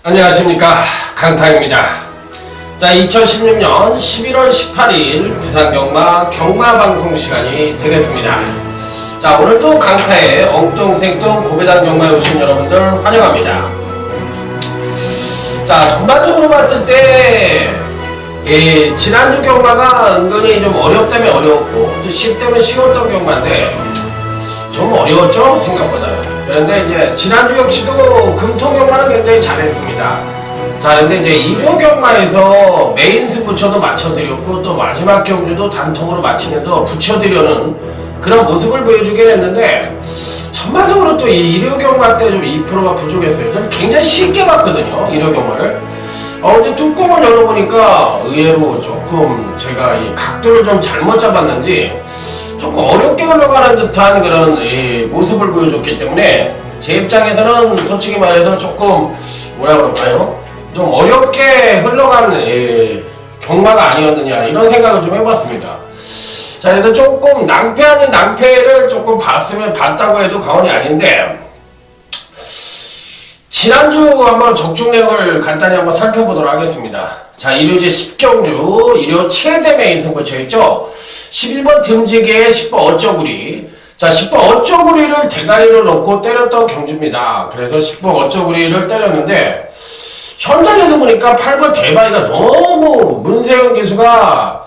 안녕하십니까, 강타입니다. 자, 2016년 11월 18일 부산경마 경마방송 시간이 되겠습니다. 자, 오늘도 강타의 엉뚱생뚱 고배당 경마에 오신 여러분들 환영합니다. 자, 전반적으로 봤을 때 지난주 경마가 은근히 좀 어렵다면 어려웠고 또 쉽다면 쉬웠던 경마인데 좀 어려웠죠, 생각보다. 그런데 이제 지난주 역시도 금토 경마는 굉장히 잘했습니다. 자, 근데 이제 일요 경마에서 메인 승부처도 맞춰드렸고 또 마지막 경주도 단통으로 마치면서 붙여드려는 그런 모습을 보여주긴 했는데 전반적으로 또 이 일요 경마 때 좀 2%가 부족했어요. 저는 굉장히 쉽게 봤거든요, 일요 경마를. 근데 뚜껑을 열어보니까 의외로 조금 제가 이 각도를 좀 잘못 잡았는지 조금 어렵게 흘러가는 듯한 그런 모습을 보여줬기 때문에 제 입장에서는 솔직히 말해서 조금 뭐라 그럴까요? 좀 어렵게 흘러간 경마가 아니었느냐 이런 생각을 좀 해봤습니다. 자, 그래서 조금 낭패 아닌 낭패를 조금 봤다고 해도 과언이 아닌데 지난주 한번 적중 내용을 간단히 한번 살펴보도록 하겠습니다. 자, 일요제 10경주 일요 최대 메인 승부처 있죠? 11번 듬지개의 10번 어쩌구리. 자, 10번 어쩌구리를 대가리로 놓고 때렸던 경주입니다. 그래서 10번 어쩌구리를 때렸는데 현장에서 보니까 8번 대바이가 너무 문세영 기수가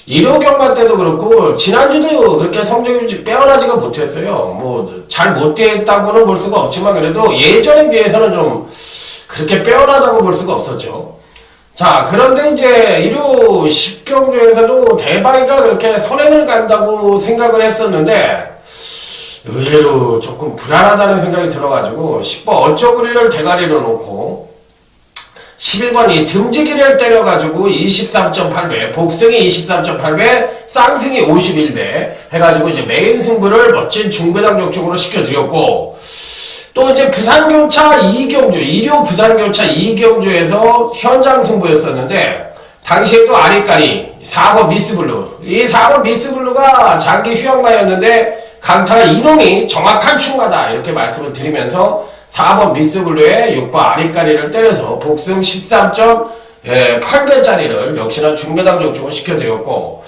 1호 경마 때도 그렇고 지난주도 그렇게 성적이 빼어나지가 못했어요. 뭐 잘 못됐다고는 볼 수가 없지만 그래도 예전에 비해서는 좀 그렇게 빼어나다고 볼 수가 없었죠. 자, 그런데 이제 1호 10경주에서도 대바이가 그렇게 선행을 간다고 생각을 했었는데 의외로 조금 불안하다는 생각이 들어가지고 10번 어쩌구리를 대가리로 놓고 11번 이 듬지기를 때려가지고 23.8배, 복승이 23.8배, 쌍승이 51배 해가지고 이제 메인 승부를 멋진 중배당 적중으로 시켜드렸고 또 이제 부산교차 2경주, 1호 부산교차 2경주에서 현장 승부였었는데 당시에도 아리까리 4번 미스블루, 이 4번 미스블루가 장기 휴양마였는데 강타가 이놈이 정확한 충마다 이렇게 말씀을 드리면서 4번 미스블루에 6번 아리까리를 때려서 복승 13.8배짜리를 역시나 중배당 적중을 시켜드렸고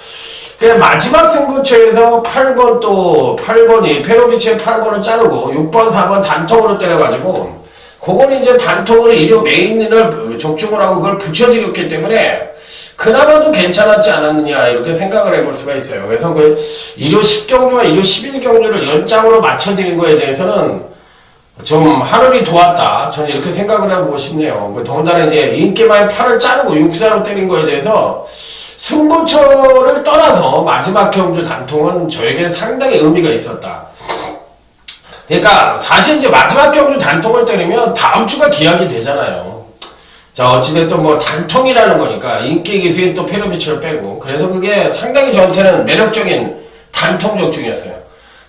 그 마지막 승부처에서 8번이 페로비치의 8번을 자르고 6번 4번 단통으로 때려가지고 그건 이제 단통으로 일요 메인을 적중을 하고 그걸 붙여드렸기 때문에 그나마도 괜찮았지 않았느냐 이렇게 생각을 해볼 수가 있어요. 그래서 그 일요 10경주와 일요 11경주를 연장으로 맞춰드린 거에 대해서는 좀 하늘이 도왔다. 저는 이렇게 생각을 해보고 싶네요. 더군다나 이제 인기마의 팔을 자르고 육사로 때린 거에 대해서 승부처를 떠나서 마지막 경주 단통은 저에게 상당히 의미가 있었다. 그러니까 사실 이제 마지막 경주 단통을 때리면 다음 주가 기약이 되잖아요. 자, 어찌됐든 뭐 단통이라는 거니까 인기 기수인 또 페로비치를 빼고 그래서 그게 상당히 저한테는 매력적인 단통 적중이었어요.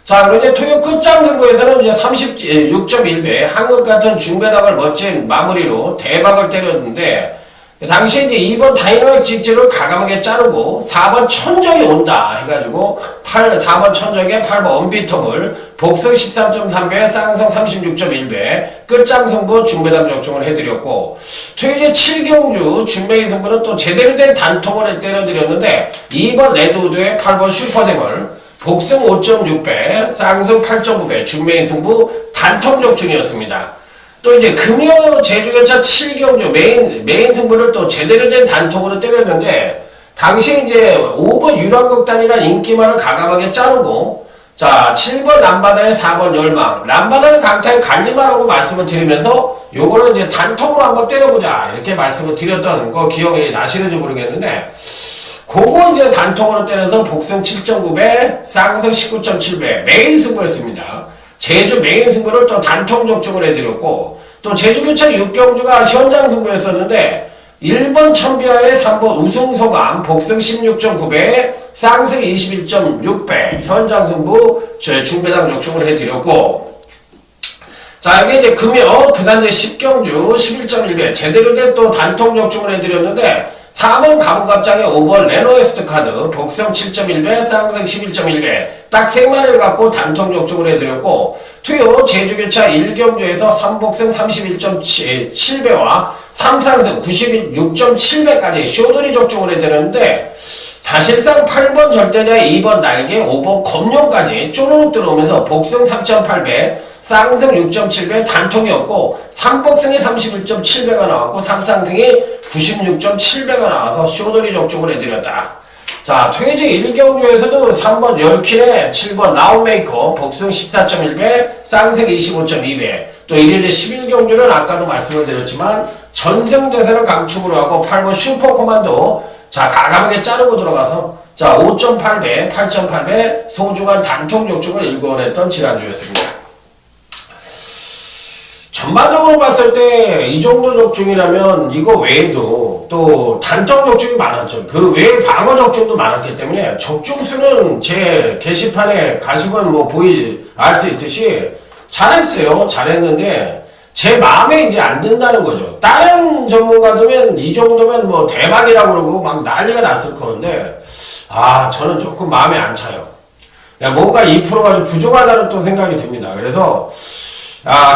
자, 그리고 이제 토요 끝장 승부에서는 이제 36.1배 한국 같은 중배당을 멋진 마무리로 대박을 때렸는데 당시에 이제 2번 다이너믹 직지를 가감하게 자르고 4번 천정이 온다 해가지고 4번 천정에 8번 언비터블 복승 13.3배 쌍성 36.1배 끝장 승부 중배당 적중을 해드렸고 토요제 7경주 준메인 승부는 또 제대로 된 단통을 때려드렸는데 2번 레드우드의 8번 슈퍼대물 복승 5.6배, 쌍승 8.9배, 준메인 승부 단통 적중이었습니다. 또 이제 금요 제주교차 7경주 메인 승부를 또 제대로 된 단통으로 때렸는데 당시 이제 5번 유랑극단이라는 인기만을 가감하게 자르고 자 7번 람바다의 4번 열망 람바다는 강타의 갈리마라고 말씀을 드리면서 요거는 이제 단통으로 한번 때려보자 이렇게 말씀을 드렸던 거 기억이 나시는지 모르겠는데 그거 이제 단통으로 때려서 복승 7.9배, 쌍승 19.7배 메인 승부였습니다. 제주 메인 승부를 또 단통 적중을 해드렸고 또 제주교차 6경주가 현장 승부였었는데 1번 천비아의 3번 우승소감 복승 16.9배, 쌍승 21.6배 현장 승부 중배당 적중을 해드렸고 자, 여기 이제 금요 부산제 10경주 11.1배 제대로 된 또 단통 적중을 해드렸는데 4번 가문갑장에 5번 레노에스트 카드, 복성 7.1배, 쌍생 11.1배, 딱 3마리를 갖고 단통 적중을 해드렸고, 투요 제주교차 1경주에서 3복생 31.7배와 3상승 96.7배까지 쇼들이 적중을 해드렸는데, 사실상 8번 절대자 2번 날개, 5번 검룡까지 쪼르륵 들어오면서 복승 3.8배, 쌍승 6.7배 단통이었고 3복승이 31.7배가 나왔고 3상승이 96.7배가 나와서 쇼들이 적중을 해드렸다. 자, 퇴제 1경주에서도 3번 열킬에 7번 나우메이커 복승 14.1배, 쌍승 25.2배, 또 1회제 11경주는 아까도 말씀을 드렸지만 전승대세는 강축으로 하고 8번 슈퍼코만도 자, 가감하게 자르고 들어가서 자, 5.8배, 8.8배 소중한 단통 적중을 일궈냈던 지난주였습니다. 전반적으로 봤을 때 이 정도 적중이라면 이거 외에도 또 단통 적중이 많았죠. 그 외에 방어 적중도 많았기 때문에 적중수는 제 게시판에 가시면 뭐 알 수 있듯이 잘했어요. 잘했는데 제 마음에 이제 안 든다는 거죠. 다른 전문가들은 이 정도면 뭐 대박이라고 그러고 막 난리가 났을 건데, 저는 조금 마음에 안 차요. 뭔가 2%가 좀 부족하다는 또 생각이 듭니다. 그래서,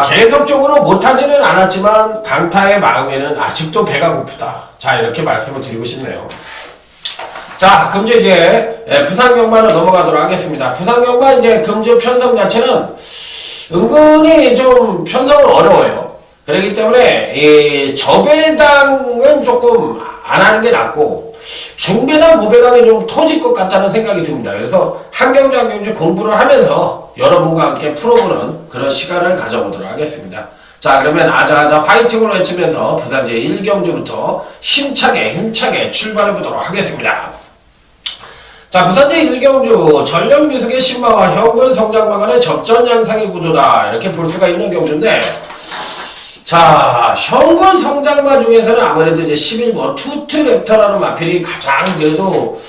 계속적으로 못하지는 않았지만, 강타의 마음에는 아직도 배가 고프다. 자, 이렇게 말씀을 드리고 싶네요. 자, 금주 이제, 부산경마로 넘어가도록 하겠습니다. 부산경마 이제 금주 편성 자체는 은근히 좀 편성은 어려워요. 그렇기 때문에 이 저배당은 조금 안 하는 게 낫고 중배당, 고배당이 좀 터질 것 같다는 생각이 듭니다. 그래서 한 경주 한 경주 공부를 하면서 여러분과 함께 풀어보는 그런 시간을 가져보도록 하겠습니다. 자, 그러면 아자아자 화이팅으로 외치면서 부산제 1경주부터 힘차게 출발해보도록 하겠습니다. 자, 부산제 1경주 전력미숙의 신마와 현금 성장마간의 접전 양상의 구도다 이렇게 볼 수가 있는 경주인데, 자, 현금 성장마 중에서는 아무래도 이제 11번 투트랩터라는 마필이 가장 그래도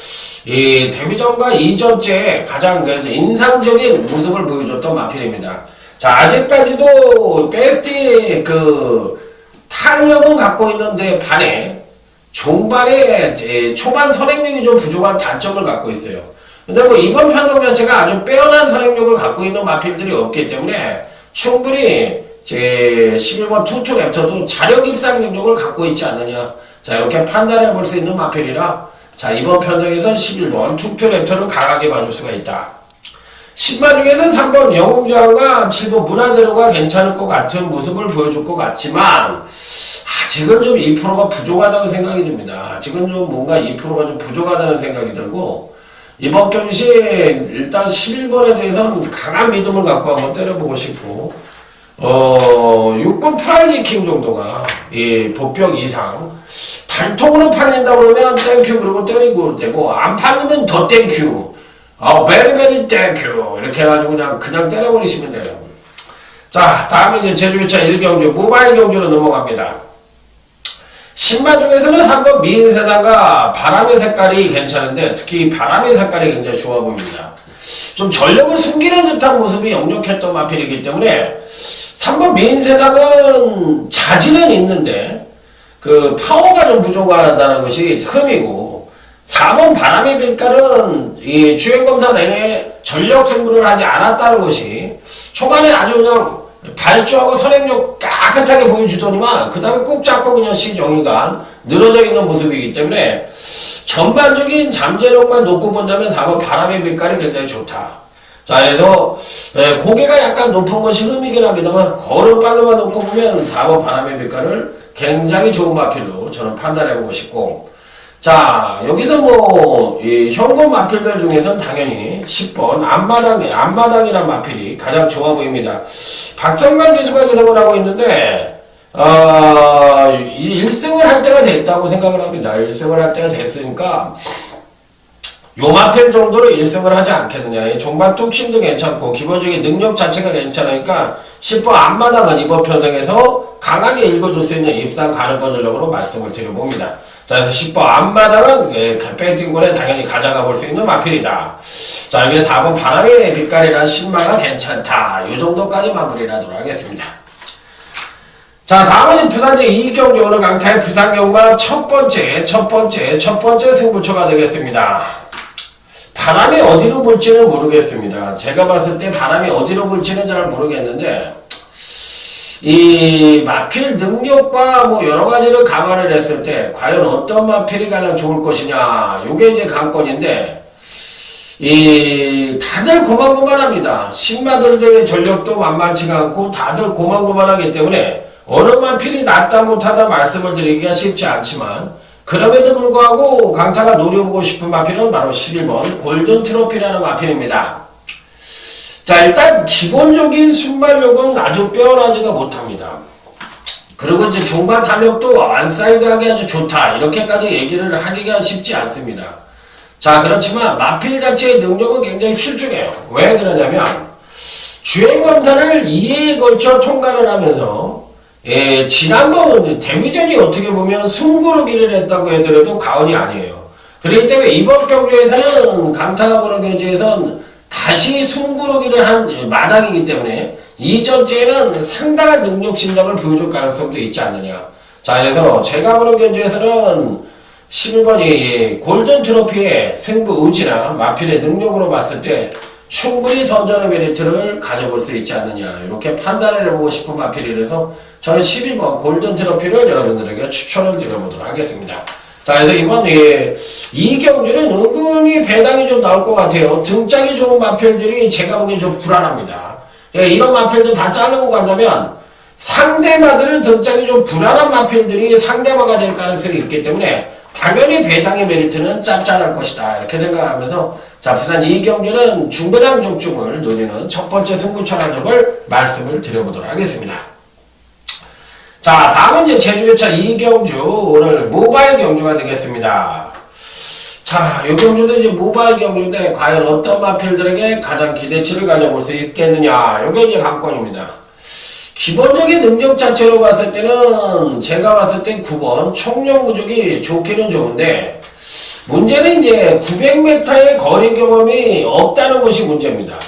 이 데뷔전과 이전째 가장 그래도 인상적인 모습을 보여줬던 마필입니다. 자, 아직까지도 베스트 탄력은 갖고 있는데 반해 종반에 초반 선행력이 좀 부족한 단점을 갖고 있어요. 근데 뭐 이번 편성 자체가 아주 빼어난 선행력을 갖고 있는 마필들이 없기 때문에 충분히 11번 투투 랩터도 자력 입상 능력을 갖고 있지 않느냐. 자, 이렇게 판단해 볼 수 있는 마필이라 자, 이번 편성에선 11번 투투 랩터를 강하게 봐줄 수가 있다. 10마 중에서는 3번 영웅저항과 7번 문화대로가 괜찮을 것 같은 모습을 보여줄 것 같지만 아직은 좀 2%가 부족하다고 생각이 듭니다. 지금 좀 뭔가 2%가 좀 부족하다는 생각이 들고 이번 경시 일단 11번에 대해서는 강한 믿음을 갖고 한번 때려보고 싶고 6번 프라이즈 킹 정도가 이 복병 이상 단통으로 팔린다 그러면 땡큐 그러고 때리고 되고 안 팔리면 더 땡큐 베리베리 땡큐 이렇게 해가지고 그냥 때려버리시면 돼요. 자, 다음은 이제 제주교차 1경주 모바일 경주로 넘어갑니다. 10마 중에서는 3번 미인세상과 바람의 색깔이 괜찮은데 특히 바람의 색깔이 굉장히 좋아 보입니다. 좀 전력을 숨기는 듯한 모습이 역력했던 마필이기 때문에 3번 미인세상은 자질은 있는데 그 파워가 좀 부족하다는 것이 흠이고 4번 바람의 빛깔은 이 주행검사 내내 전력 승부를 하지 않았다는 것이 초반에 아주 그냥 발주하고 선행력 깨끗하게 보여주더니만 그 다음에 꾹 잡고 그냥 시정이간 늘어져 있는 모습이기 때문에 전반적인 잠재력만 놓고 본다면 4번 바람의 빛깔이 굉장히 좋다. 자, 그래서 고개가 약간 높은 것이 흠이긴 합니다만 걸음발로만 놓고 보면 4번 바람의 빛깔을 굉장히 좋은 마필로 저는 판단해보고 싶고, 자, 여기서 이 현금 마필들 중에서는 당연히 10번 앞마당이란 마필이 가장 좋아 보입니다. 박성관 기수가 기성을 하고 있는데 1승을 할 때가 됐다고 생각을 합니다. 1승을 할 때가 됐으니까 요 마필 정도로 1승을 하지 않겠느냐. 종반 뚝심도 괜찮고 기본적인 능력 자체가 괜찮으니까 10번 앞마당은 이번 편성에서 강하게 읽어줄 수 있는 입상 가능성 전력으로 말씀을 드려봅니다. 자, 그래서 10번 앞마당은 배팅권에 당연히 가져가 볼 수 있는 마필이다. 자, 여기 4번 바람의 빛깔이란 10마가 괜찮다. 요 정도까지 마무리를 하도록 하겠습니다. 자, 다음은 부산제 이경주 오늘 강타의 부산경마 첫 번째 승부처가 되겠습니다. 바람이 어디로 불지는 모르겠습니다. 제가 봤을 때 바람이 어디로 불지는 잘 모르겠는데, 이 마필 능력과 뭐 여러 가지를 감안을 했을 때, 과연 어떤 마필이 가장 좋을 것이냐, 요게 이제 관건인데, 다들 고만고만합니다. 신마들의 전력도 만만치가 않고, 다들 고만고만하기 때문에, 어느 마필이 낫다 못하다 말씀을 드리기가 쉽지 않지만 그럼에도 불구하고 강타가 노려보고 싶은 마필은 바로 11번 골든 트로피라는 마필입니다. 자, 일단 기본적인 순발력은 아주 빼어나지가 못합니다. 그리고 이제 종반 탄력도 안사이드하게 아주 좋다 이렇게까지 얘기를 하기가 쉽지 않습니다. 자, 그렇지만 마필 자체의 능력은 굉장히 출중해요. 왜 그러냐면 주행검사를 2회에 걸쳐 통과를 하면서 지난번 데뷔전이 어떻게 보면 숨고르기를 했다고 해더라도 과언이 아니에요. 그렇기 때문에 이번 경기에서는 강타가 보는 경기에서는 다시 숨고르기를 한 마당이기 때문에 이전째는 상당한 능력 진작을 보여줄 가능성도 있지 않느냐. 자, 그래서 제가 보는 경기에서는 11번이 골든 트로피의 승부 의지나 마필의 능력으로 봤을 때 충분히 선전의 메리트를 가져볼 수 있지 않느냐 이렇게 판단을 해보고 싶은 마필이라서 저는 11번 골든 트로피를 여러분들에게 추천을 드려보도록 하겠습니다. 자, 그래서 이번 이경주는 은근히 배당이 좀 나올 것 같아요. 등짝이 좋은 마필들이 제가 보기엔 좀 불안합니다. 이런 마필들 다 자르고 간다면 상대마들은 등짝이 좀 불안한 마필들이 상대마가 될 가능성이 있기 때문에 당연히 배당의 메리트는 짭짤할 것이다 이렇게 생각하면서 자, 부산 이경주는 중배당 적중을 노리는 첫 번째 승부처라는 점을 말씀을 드려보도록 하겠습니다. 자, 다음은 이제 제주교차 이경주 오늘 모바일 경주가 되겠습니다. 자, 이 경주도 이제 모바일 경주인데 과연 어떤 마필들에게 가장 기대치를 가져볼 수 있겠느냐 이게 이제 관건입니다. 기본적인 능력 자체로 봤을 때는 제가 봤을 때 9번 총력무적이 좋기는 좋은데 문제는 이제 900m의 거리 경험이 없다는 것이 문제입니다.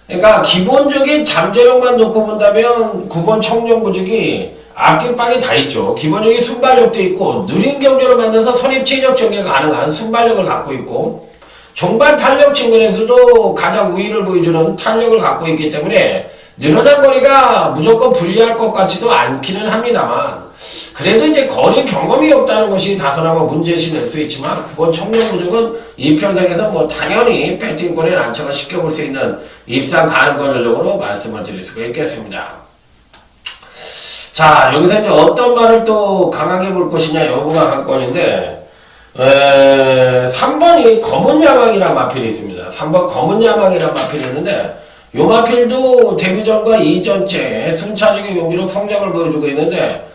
그러니까 기본적인 잠재력만 놓고 본다면 9번 청룡부족이 앞뒤 빵이 다 있죠. 기본적인 순발력도 있고 느린 경주를 만나서 선입체력 전개가 가능한 순발력을 갖고 있고 종반 탄력 측면에서도 가장 우위를 보여주는 탄력을 갖고 있기 때문에 늘어난 거리가 무조건 불리할 것 같지도 않기는 합니다만 그래도 이제 거리 경험이 없다는 것이 다소나마 문제시 될 수 있지만 9번 청룡부족은 이 편성에서 뭐 당연히 배팅권에 난처가 시켜볼 수 있는 입상 가능권 전력으로 말씀을 드릴 수가 있겠습니다. 자, 여기서 이제 어떤 말을 또 강하게 볼 것이냐 여부가 관건인데 3번이 검은 야망이라는 마필이 있습니다. 3번 검은 야망이라는 마필이 있는데 요 마필도 데뷔전과 이전째 순차적인 용기력 성장을 보여주고 있는데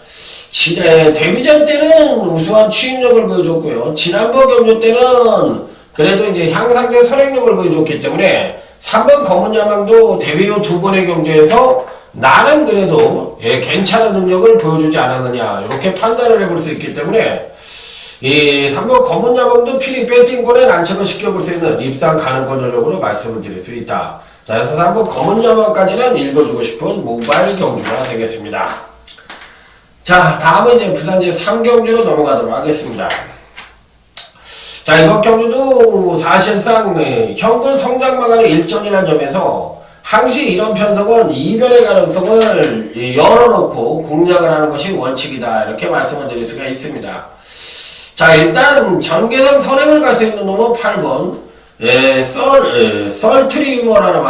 데뷔전 때는 우수한 추임력을 보여줬고요. 지난번 경주 때는 그래도 이제 향상된 선행력을 보여줬기 때문에 3번 검은 야망도 데뷔 후 2번의 경주에서 나름 그래도 괜찮은 능력을 보여주지 않았느냐 이렇게 판단을 해볼 수 있기 때문에 이 3번 검은 야망도 필히 배팅권에 난척을 시켜볼 수 있는 입상 가능권 전력으로 말씀을 드릴 수 있다. 자, 그래서 3번 검은 야망까지는 읽어주고 싶은 모바일 경주가 되겠습니다. 자, 다음은 이제 부산제 3경주로 넘어가도록 하겠습니다. 자, 이번 경주도 사실상 현군 성장마간의 일정이라는 점에서 항시 이런 편성은 이변의 가능성을 열어놓고 공략을 하는 것이 원칙이다 이렇게 말씀을 드릴 수가 있습니다. 자, 일단 전개상 선행을 갈 수 있는 놈은 8번 썰트리우머라는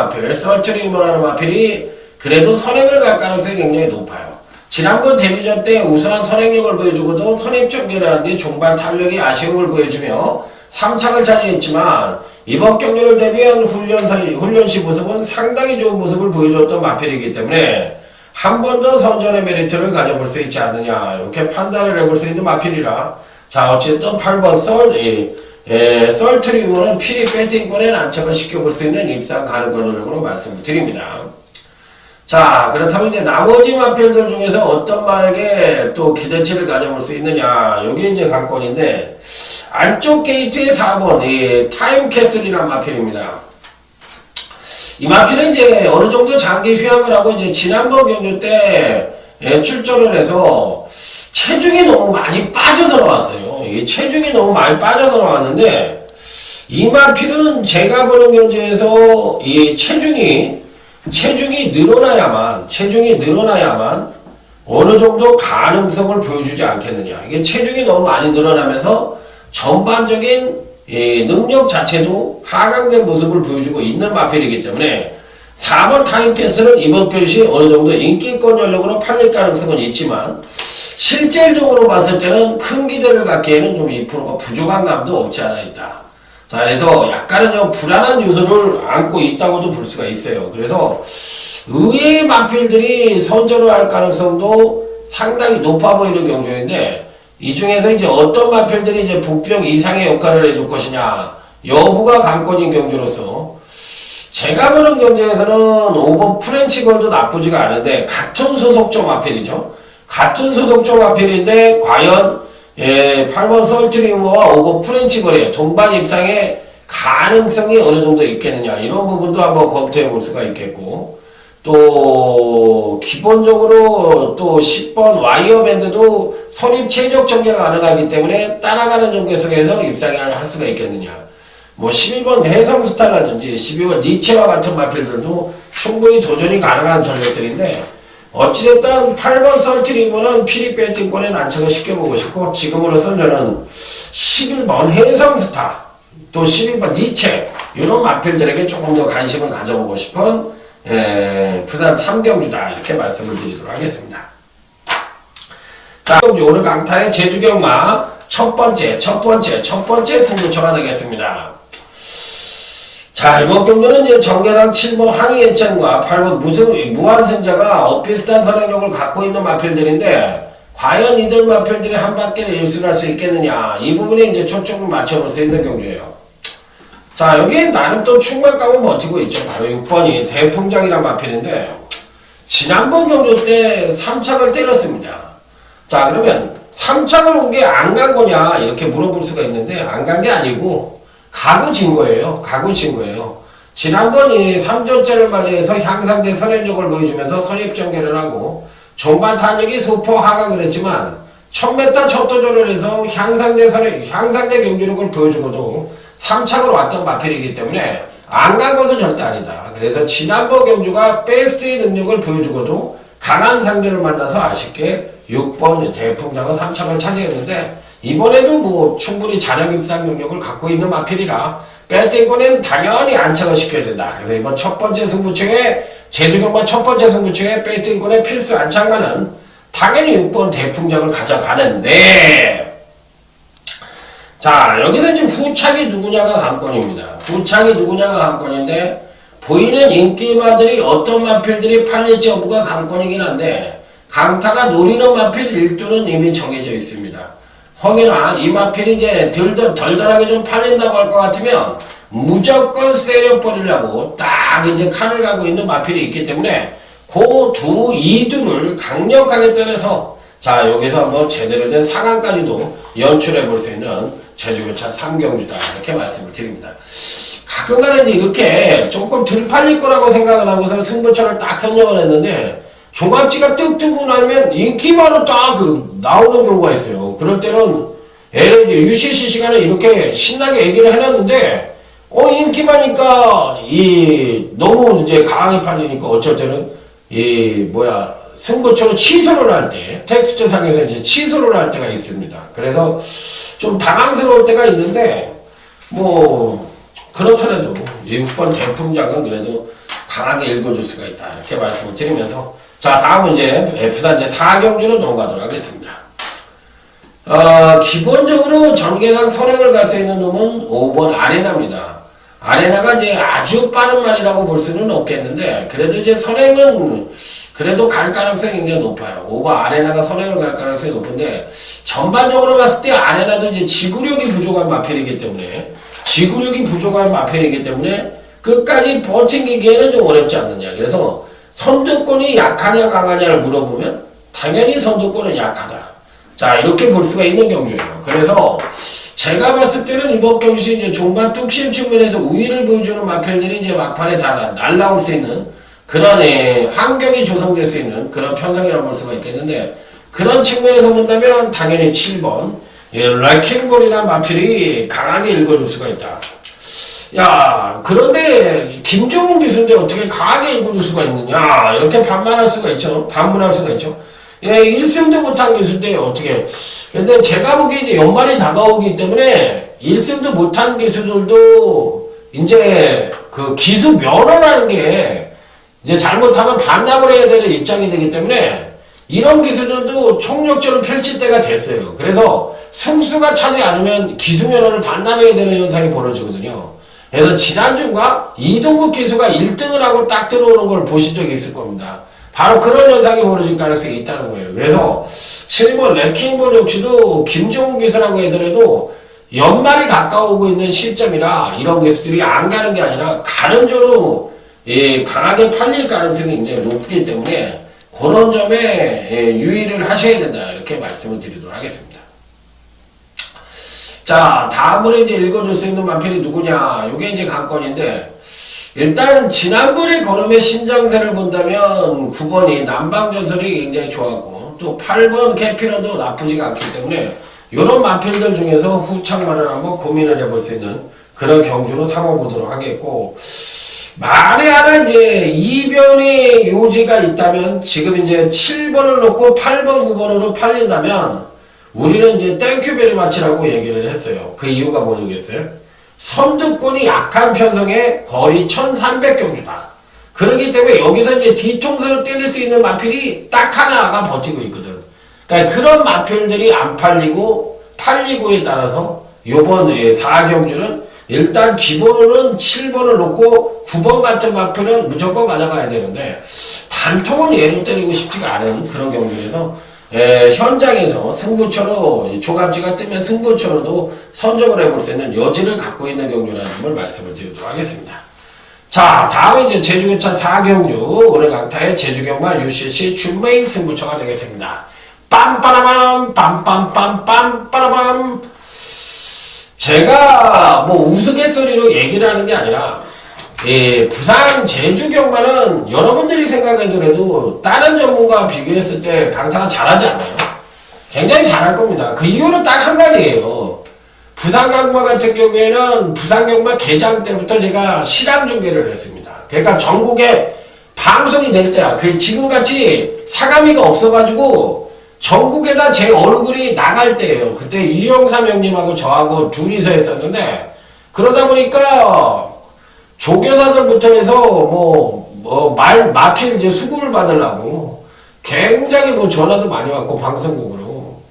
마필이 그래도 선행을 갈 가능성이 굉장히 높아요. 지난번 데뷔전 때 우수한 선행력을 보여주고도 선입전개를 하는데 종반 탄력이 아쉬움을 보여주며 3착을 차지했지만 이번 경기를 대비한 훈련시 모습은 상당히 좋은 모습을 보여줬던 마필이기 때문에 한 번 더 선전의 메리트를 가져볼 수 있지 않느냐 이렇게 판단을 해볼 수 있는 마필이라 자, 어쨌든 8번 썰트리우머는 필히 배팅권에 난척을 시켜볼 수 있는 입상 가능권 전력으로 말씀을 드립니다. 자, 그렇다면 이제 나머지 마필들 중에서 어떤 말에게 또 기대치를 가져볼 수 있느냐 이게 이제 관건인데 안쪽 게이트의 4번 타임캐슬이라는 마필입니다. 이 마필은 이제 어느 정도 장기 휴양을 하고 이제 지난번 경주 때 출전을 해서 체중이 너무 많이 빠져서 나왔어요. 이 체중이 너무 많이 빠져서 나왔는데 이 마필은 제가 보는 경제에서 이 체중이 늘어나야만 어느 정도 가능성을 보여주지 않겠느냐. 이게 체중이 너무 많이 늘어나면서 전반적인 능력 자체도 하강된 모습을 보여주고 있는 마필이기 때문에 4번 타임캐스는 이번 것이 어느 정도 인기권 전력으로 팔릴 가능성은 있지만 실질적으로 봤을 때는 큰 기대를 갖기에는 좀 2%가 부족한 감도 없지 않아 있다. 자, 그래서 약간은 좀 불안한 요소를 안고 있다고도 볼 수가 있어요. 그래서 의외의 마필들이 선전을 할 가능성도 상당히 높아 보이는 경주인데 이 중에서 이제 어떤 마필들이 이제 복병 이상의 역할을 해줄 것이냐 여부가 관건인 경주로서 제가 보는 경주에서는 5번 프렌치걸도 나쁘지가 않은데 같은 소속적 마필이죠. 같은 소속적 마필인데 과연 8번 설트리머와 5번 프렌치걸의 동반 입상의 가능성이 어느 정도 있겠느냐 이런 부분도 한번 검토해 볼 수가 있겠고 또 기본적으로 또 10번 와이어밴드도 선입 최적 전개가 가능하기 때문에 따라가는 전개성에서 입상을 할 수가 있겠느냐 뭐 12번 해성스타라든지 12번 니체와 같은 마필들도 충분히 도전이 가능한 전력들인데 어찌됐든 8번 설트리머는 피리 배팅권에 난처를 시켜보고 싶고 지금으로선 저는 11번 해성스타 또 11번 니체 이런 마필들에게 조금 더 관심을 가져보고 싶은 부산 3경주다 이렇게 말씀을 드리도록 하겠습니다. 자, 오늘 강타의 제주경마 첫 번째 승부처가 되겠습니다. 자, 이번 경주는 이제 정계당 7번 항의예찬과 8번 무한승자가 엇비슷한 선행력을 갖고 있는 마필들인데 과연 이들 마필들이 한 바퀴를 일순할 수 있겠느냐 이 부분에 이제 초점을 맞춰볼 수 있는 경주예요. 자, 여기 나름 또 충만감은 버티고 있죠. 바로 6번이 대풍장이란 마필인데 지난번 경주 때 3착을 때렸습니다. 자, 그러면 3착을 온 게 안 간 거냐 이렇게 물어볼 수가 있는데 안 간 게 아니고 가고 진 거예요. 지난번이 3전째를 맞이해서 향상된 선행력을 보여주면서 선입전개를 하고 종반 탄력이 소포 하강을 했지만 1000m 첫 도전을 해서 향상된 경주력을 보여주고도 3착으로 왔던 마필이기 때문에 안 간 것은 절대 아니다. 그래서 지난번 경주가 베스트의 능력을 보여주고도 강한 상대를 만나서 아쉽게 6번 대풍장은 3착을 차지했는데 이번에도 뭐 충분히 잔여 입상 능력을 갖고 있는 마필이라 배팅권에는 당연히 안착을 시켜야 된다. 그래서 이번 첫 번째 승부처에 제주경마 첫 번째 승부처에 배팅권의 필수 안착만은 당연히 6번 대풍장을 가져가는데 자, 여기서 이제 후착이 누구냐가 관건인데 보이는 인기마들이 어떤 마필들이 팔릴지 여부가 관건이긴 한데 강타가 노리는 마필 1두는 이미 정해져 있습니다. 혹여나 이 마필이 이제 덜덜하게 좀 팔린다고 할 것 같으면 무조건 세려버리려고 딱 이제 칼을 가고 있는 마필이 있기 때문에 그 2두를 강력하게 때려서 자, 여기서 한번 제대로 된 상황까지도 연출해 볼 수 있는 제주교차 3경주다 이렇게 말씀을 드립니다. 가끔가다 이렇게 조금 덜 팔릴 거라고 생각을 하고서 승부처를 딱 선정을 했는데 종합지가 뚝 뜨고 나면 인기만은 딱 나오는 경우가 있어요. 그럴 때는 예를 이제 UCC 시간에 이렇게 신나게 얘기를 해놨는데 인기만이니까 너무 이제 강하게 팔리니까 어쩔 때는 승부처로 취소를 할 때 텍스트 상에서 이제 취소를 할 때가 있습니다. 그래서 좀 당황스러울 때가 있는데 뭐 그렇더라도 6번 대풍장은 그래도 강하게 읽어줄 수가 있다 이렇게 말씀을 드리면서 자, 다음은 이제 부산 이제 4경주로 넘어가도록 하겠습니다. 기본적으로 전개상 선행을 갈 수 있는 놈은 5번 아레나입니다. 아레나가 이제 아주 빠른 말이라고 볼 수는 없겠는데 그래도 이제 선행은 그래도 갈 가능성이 굉장히 높아요. 5번 아레나가 선행을 갈 가능성이 높은데 전반적으로 봤을 때 아레나도 이제 지구력이 부족한 마필이기 때문에 끝까지 버티기에는 좀 어렵지 않느냐. 그래서 선두권이 약하냐 강하냐를 물어보면 당연히 선두권은 약하다. 자, 이렇게 볼 수가 있는 경주예요. 그래서 제가 봤을 때는 이번 경주 이제 종반 뚝심 측면에서 우위를 보여주는 마필들이 이제 막판에 다 날라올 수 있는 그런 환경이 조성될 수 있는 그런 편성이라고 볼 수가 있겠는데, 그런 측면에서 본다면 당연히 7번 레킹볼이라는 마필이 강하게 읽어줄 수가 있다. 야, 그런데 김종훈 기수인데 어떻게 강하게 읽어줄 수가 있느냐, 이렇게 반문할 수가 있죠. 1승도 못한 기수인데 어떻게. 근데 제가 보기에 이제 연말이 다가오기 때문에 1승도 못한 기수들도 이제 그 기수 면허라는 게 이제 잘못하면 반납을 해야 되는 입장이 되기 때문에 이런 기수들도 총력전을 펼칠 때가 됐어요. 그래서 승수가 차지 않으면 기수 면허를 반납해야 되는 현상이 벌어지거든요. 그래서 지난주인가 이동국 기수가 1등을 하고 딱 들어오는 걸 보신 적이 있을 겁니다. 바로 그런 현상이 벌어질 가능성이 있다는 거예요. 그래서 7번 레킹볼 역시도 김종훈 기수라고 하더라도 연말이 가까우고 있는 시점이라 이런 기수들이 안 가는 게 아니라 가는 조로 강하게 팔릴 가능성이 굉장히 높기 때문에 그런 점에 유의를 하셔야 된다, 이렇게 말씀을 드리도록 하겠습니다. 자, 다음으로 이제 읽어줄 수 있는 마필이 누구냐, 요게 이제 관건인데, 일단 지난번에 걸음의 신장세를 본다면 9번이 남방전설이 굉장히 좋았고, 또 8번 캐피런도 나쁘지가 않기 때문에 요런 마필들 중에서 후창말을 한번 고민을 해볼 수 있는 그런 경주로 삼아보도록 하겠고, 만에 하나 이제 이변의 요지가 있다면, 지금 이제 7번을 놓고 8번, 9번으로 팔린다면 우리는 이제 땡큐 베리 마치라고 얘기를 했어요. 그 이유가 뭐냐겠어요? 선두권이 약한 편성의 거리 1300경주다. 그렇기 때문에 여기서 이제 뒤통수를 때릴 수 있는 마필이 딱 하나가 버티고 있거든. 그러니까 그런 마필들이 안 팔리고에 따라서 요번 4경주는 일단 기본으로는 7번을 놓고 9번 같은 마필은 무조건 가져가야 되는데, 단통은 얘를 때리고 싶지가 않은 그런 경기라서 현장에서 승부처로 조감지가 뜨면 승부처로도 선정을 해볼 수 있는 여지를 갖고 있는 경주라는 걸 말씀을 드리도록 하겠습니다. 자, 다음에 이제 제주교차 4경주 올해 강타의 제주경마 UCC 준메인 승부처가 되겠습니다. 빰빠라밤 빰빰빰빰 빠라밤. 제가 뭐 우스갯소리로 얘기를 하는 게 아니라 부산 제주경마는 여러분들이 생각하더라도 다른 전문가와 비교했을 때 강타가 잘하지 않아요. 굉장히 잘할 겁니다. 그 이유는 딱 한 가지예요. 부산 경마 같은 경우에는 부산 경마 개장 때부터 제가 실황 중계를 했습니다. 그러니까 전국에 방송이 될 때야. 그 지금같이 사가미가 없어가지고 전국에다 제 얼굴이 나갈 때예요. 그때 유영삼 형님하고 저하고 둘이서 했었는데, 그러다 보니까 조교사들부터 해서 마필 이제 수급을 받으려고 굉장히 전화도 많이 왔고 방송국으로.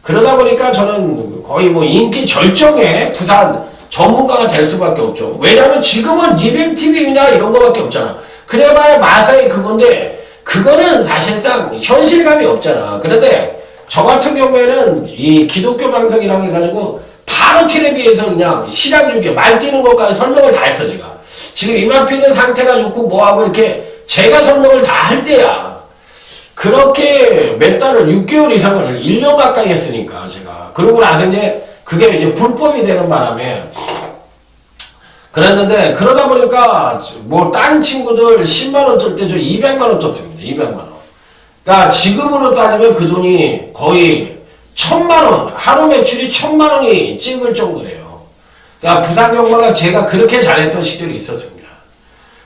그러다 보니까 저는 거의 인기 절정에 부산 전문가가 될 수밖에 없죠. 왜냐면 지금은 리뱅TV나 이런 거밖에 없잖아. 그래봐야 마사이 그건데, 그거는 사실상 현실감이 없잖아. 그런데 저 같은 경우에는 이 기독교 방송이라고 해가지고 바로 텔레비에서 그냥 실황 중계 말 뛰는 것까지 설명을 다 했어. 제가 지금 이마피는 상태가 좋고 뭐하고 이렇게 제가 설명을 다 할 때야. 그렇게 몇 달을 6개월 이상을 1년 가까이 했으니까 제가. 그러고 나서 이제 그게 이제 불법이 되는 바람에 그랬는데, 그러다 보니까 딴 친구들 10만원 뜰 때 저 200만원 떴습니다. 200만원. 그러니까 지금으로 따지면 그 돈이 거의 1000만원, 하루 매출이 1000만원이 찍을 정도예요. 그러니까 부산 경마가 제가 그렇게 잘했던 시절이 있었습니다.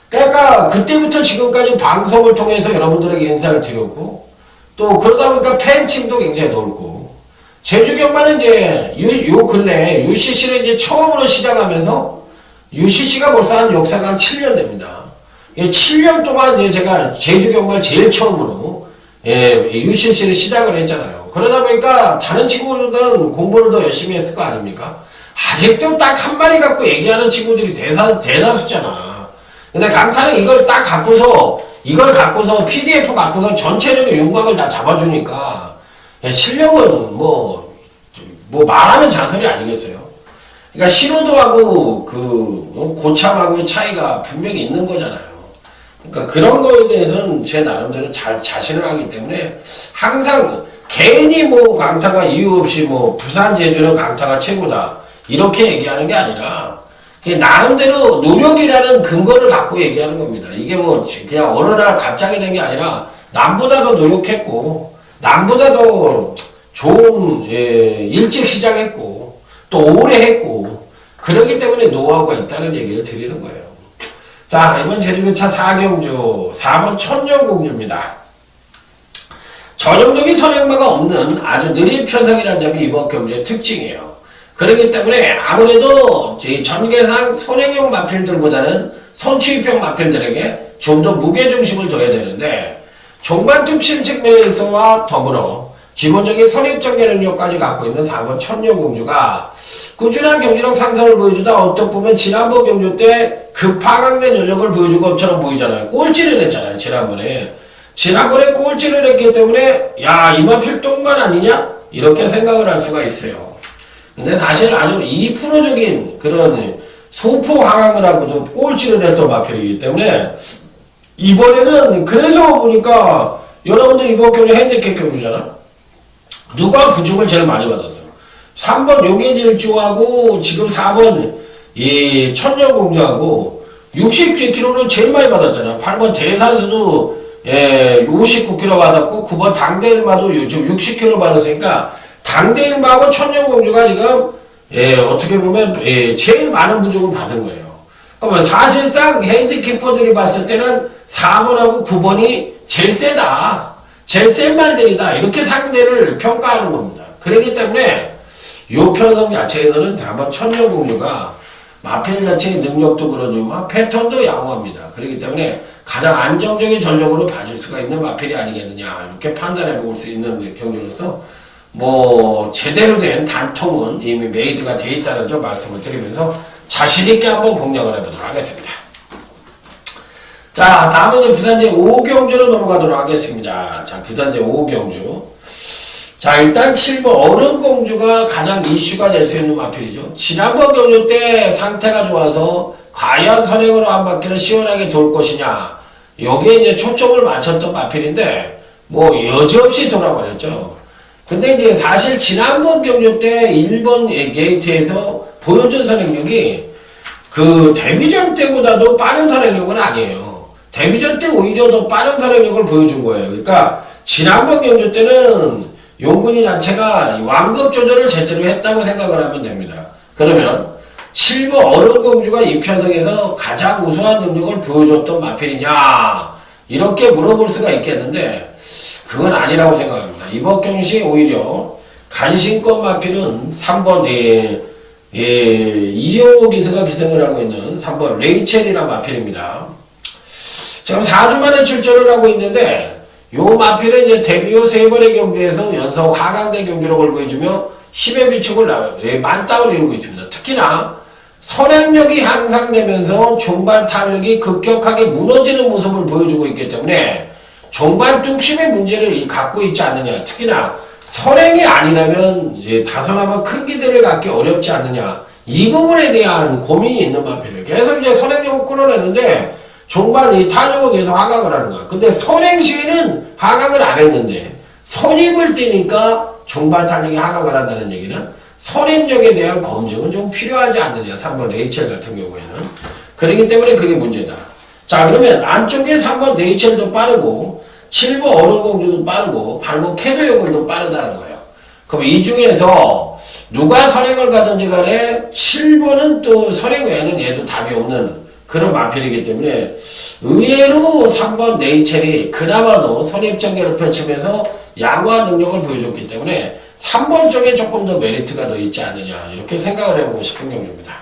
그러니까 그때부터 지금까지 방송을 통해서 여러분들에게 인사를 드렸고, 또 그러다 보니까 팬층도 굉장히 넓고, 제주 경마는 이제 요 근래 UCC를 이제 처음으로 시작하면서, UCC가 벌써 한 역사가 한 7년 됩니다. 7년 동안 이제 제가 제주 경마를 제일 처음으로 UCC를 시작을 했잖아요. 그러다 보니까 다른 친구들은 공부를 더 열심히 했을 거 아닙니까? 아직도 딱 한 마리 갖고 얘기하는 친구들이 대다수잖아. 근데 강타는 이걸 딱 갖고서, PDF 갖고서 전체적인 윤곽을 다 잡아주니까, 실력은 말하면 잔소리 아니겠어요? 그러니까 신호도하고 고참하고의 차이가 분명히 있는 거잖아요. 그러니까 그런 거에 대해서는 제 나름대로 자신을 하기 때문에 항상 괜히 강타가 이유 없이 부산 제주는 강타가 최고다 이렇게 얘기하는 게 아니라, 나름대로 노력이라는 근거를 갖고 얘기하는 겁니다. 이게 뭐 그냥 어느 날 갑자기 된 게 아니라 남보다 더 노력했고 남보다 더 좋은 일찍 시작했고 또 오래 했고 그러기 때문에 노하우가 있다는 얘기를 드리는 거예요. 자, 이번 제주교차 4경주 4번 천년공주입니다. 전형적인 선행마가 없는 아주 느린 편성이라는 점이 이번 경주의 특징이에요. 그렇기 때문에 아무래도 전개상 선행형 마필들보다는 선취입형 마필들에게 좀 더 무게중심을 둬야 되는데 종반 특심 측면에서와 더불어 기본적인 선입전개 능력까지 갖고 있는 4번 천년공주가 꾸준한 경기력 상승을 보여주다 어떻게 보면 지난번 경주 때 급하강된 전력을 보여준 것처럼 보이잖아요. 꼴찌를 했잖아요. 지난번에 꼴찌를 했기 때문에 야 이 마필 똥만 아니냐? 이렇게 생각을 할 수가 있어요. 근데 사실 아주 2%적인 그런 소폭 하강을 하고도 꼴찌를 했던 마필이기 때문에 이번에는 그래서 보니까 여러분들 이번 경주 핸디캡 경주잖아. 누가 부중을 제일 많이 받았어? 3번 용해질주하고 지금 4번 이 천년공주하고 67kg를 제일 많이 받았잖아. 8번 대산수도 59kg 받았고 9번 당대일마도 지금 60kg 받았으니까 당대일마하고 천년공주가 지금 어떻게 보면 제일 많은 부족을 받은 거예요. 그러면 사실상 핸디캐퍼들이 봤을 때는 4번하고 9번이 제일 세다. 제일 센 말들이다. 이렇게 상대를 평가하는 겁니다. 그렇기 때문에 이 편성 자체에서는 4번 천년공주가 마필 자체의 능력도 그러지만 패턴도 양호합니다. 그렇기 때문에 가장 안정적인 전력으로 봐줄 수가 있는 마필이 아니겠느냐 이렇게 판단해 볼 수 있는 경주로서 뭐 제대로 된 단통은 이미 메이드가 돼 있다는 점 말씀을 드리면서 자신있게 한번 공략을 해보도록 하겠습니다. 자, 다음은 이제 부산제 5경주로 넘어가도록 하겠습니다. 자, 부산제 5경주. 자, 일단 7번 얼음공주가 가장 이슈가 될 수 있는 마필이죠. 지난번 경주 때 상태가 좋아서 과연 선행으로 한 바퀴를 시원하게 돌 것이냐. 여기에 이제 초점을 맞췄던 마필인데, 뭐, 여지없이 돌아버렸죠. 근데 이제 사실 지난번 경주 때 1번 게이트에서 보여준 선행력이 그 데뷔전 때보다도 빠른 선행력은 아니에요. 데뷔전 때 오히려 더 빠른 선행력을 보여준 거예요. 그러니까 지난번 경주 때는 용군이 자체가 완급 조절을 제대로 했다고 생각을 하면 됩니다. 그러면 7번 얼음공주가 이 편성에서 가장 우수한 능력을 보여줬던 마필이냐 이렇게 물어볼 수가 있겠는데 그건 아니라고 생각합니다. 이번 경시 오히려 간신권 마필은 3번 이영호 기수가 기생을 하고 있는 3번 레이첼이라는 마필입니다. 지금 4주 만에 출전을 하고 있는데 요 마필은 이제 데뷔 후 3번의 경기에서 연속 하강된 경기력을 보여주며 10의 비축을 만땅을 이루고 있습니다. 특히나 선행력이 향상되면서 종반 타격이 급격하게 무너지는 모습을 보여주고 있기 때문에 종반 뚝심의 문제를 갖고 있지 않느냐. 특히나 선행이 아니라면 다소나마 큰 기대를 갖기 어렵지 않느냐. 이 부분에 대한 고민이 있는 마필이에요. 계속 이제 선행력을 끌어내는데 종반이 탄력을 계속 하강을 하는 거야. 근데 선행 시에는 하강을 안 했는데 선입을 뛰니까 종반 탄력이 하강을 한다는 얘기는 선입력에 대한 검증은 좀 필요하지 않느냐. 3번 레이첼 같은 경우에는. 그렇기 때문에 그게 문제다. 자, 그러면 안쪽에 3번 레이첼도 빠르고 7번 얼음공주도 빠르고 8번 캐도요글도 빠르다는 거예요. 그럼 이 중에서 누가 선행을 가든지 간에 7번은 또 선행 외에는 얘도 답이 없는 그런 마필이기 때문에 의외로 3번 레이첼이 그나마도 선입전개를 펼치면서 양호한 능력을 보여줬기 때문에 3번 쪽에 조금 더 메리트가 더 있지 않느냐 이렇게 생각을 해보고 싶은 경주입니다.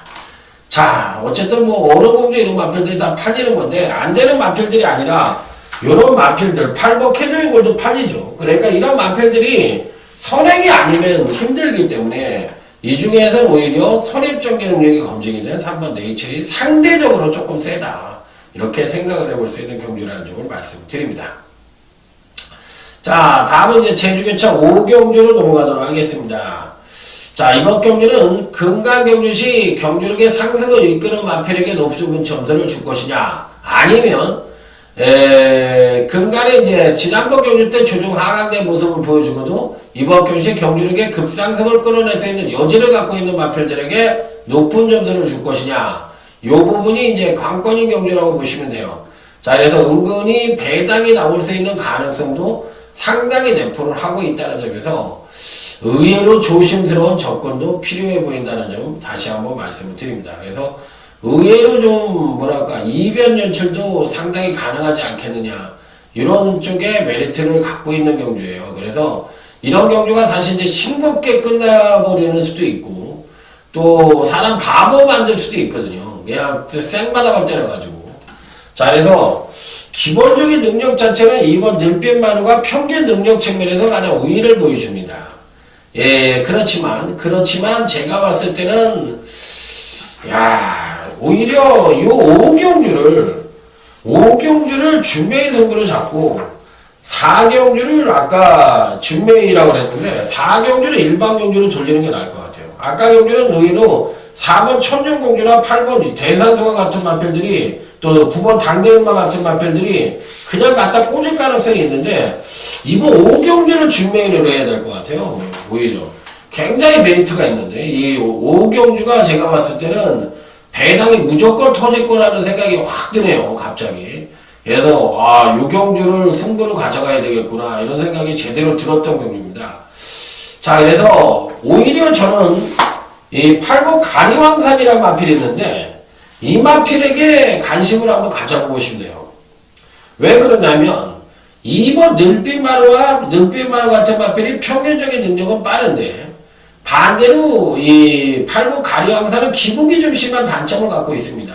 자, 어쨌든 뭐 얼음공주 이런 마필들이 다 팔리는 건데 안 되는 마필들이 아니라 이런 마필들 8번 캐도이골도 팔리죠. 그러니까 이런 마필들이 선행이 아니면 힘들기 때문에 이 중에서 오히려 선입전개 능력이 검증이 된 3번 네이첼이 상대적으로 조금 세다. 이렇게 생각을 해볼 수 있는 경주라는 점을 말씀드립니다. 자, 다음은 이제 제주교차 5경주로 넘어가도록 하겠습니다. 자, 이번 경주는 금강경주 시 경주력의 상승을 이끄는 마필에게 높은 점수를 줄 것이냐, 아니면 금간에 이제 지난번 경주 때 조정 하강된 모습을 보여주고도 이번 경주시 경주력의 급상승을 끌어낼 수 있는 여지를 갖고 있는 마필들에게 높은 점수를 줄 것이냐, 요 부분이 이제 관건인 경주라고 보시면 돼요. 자, 그래서 은근히 배당이 나올 수 있는 가능성도 상당히 내포를 하고 있다는 점에서 의외로 조심스러운 접근도 필요해 보인다는 점 다시 한번 말씀을 드립니다. 그래서 의외로 좀 뭐랄까 이변 연출도 상당히 가능하지 않겠느냐 이런 쪽에 메리트를 갖고 있는 경주예요. 그래서 이런 경주가 사실 이제 싱겁게 끝나버리는 수도 있고 또 사람 바보 만들 수도 있거든요. 그냥 생바닥을 때려가지고. 자, 그래서 기본적인 능력 자체는 이번 늘빛마루가 평균 능력 측면에서 가장 우위를 보여줍니다. 예, 그렇지만 제가 봤을 때는 오히려 요 5경주를 준매의 승부로 잡고 4경주를 아까 준매이라고 그랬는데 4경주를 일반 경주로 돌리는 게 나을 것 같아요. 아까 경주는 의외로 4번 천년공주나 8번 대산소와 같은 마필들이 또 9번 당대음마 같은 마필들이 그냥 갖다 꽂을 가능성이 있는데 이번 5경주를 준매로 해야 될 것 같아요. 오히려 굉장히 메리트가 있는데 이 5경주가 제가 봤을 때는 배당이 무조건 터질 거라는 생각이 확 드네요. 갑자기. 그래서 요 경주를 승부로 가져가야 되겠구나 이런 생각이 제대로 들었던 경주입니다. 자, 그래서 오히려 저는 이 8번 가리왕산이라는 마필이 있는데 이 마필에게 관심을 한번 가져보고 싶네요. 왜 그러냐면 2번 늘빛마루 같은 마필이 평균적인 능력은 빠른데 반대로 이 8번 가리왕산은 기복이 좀 심한 단점을 갖고 있습니다.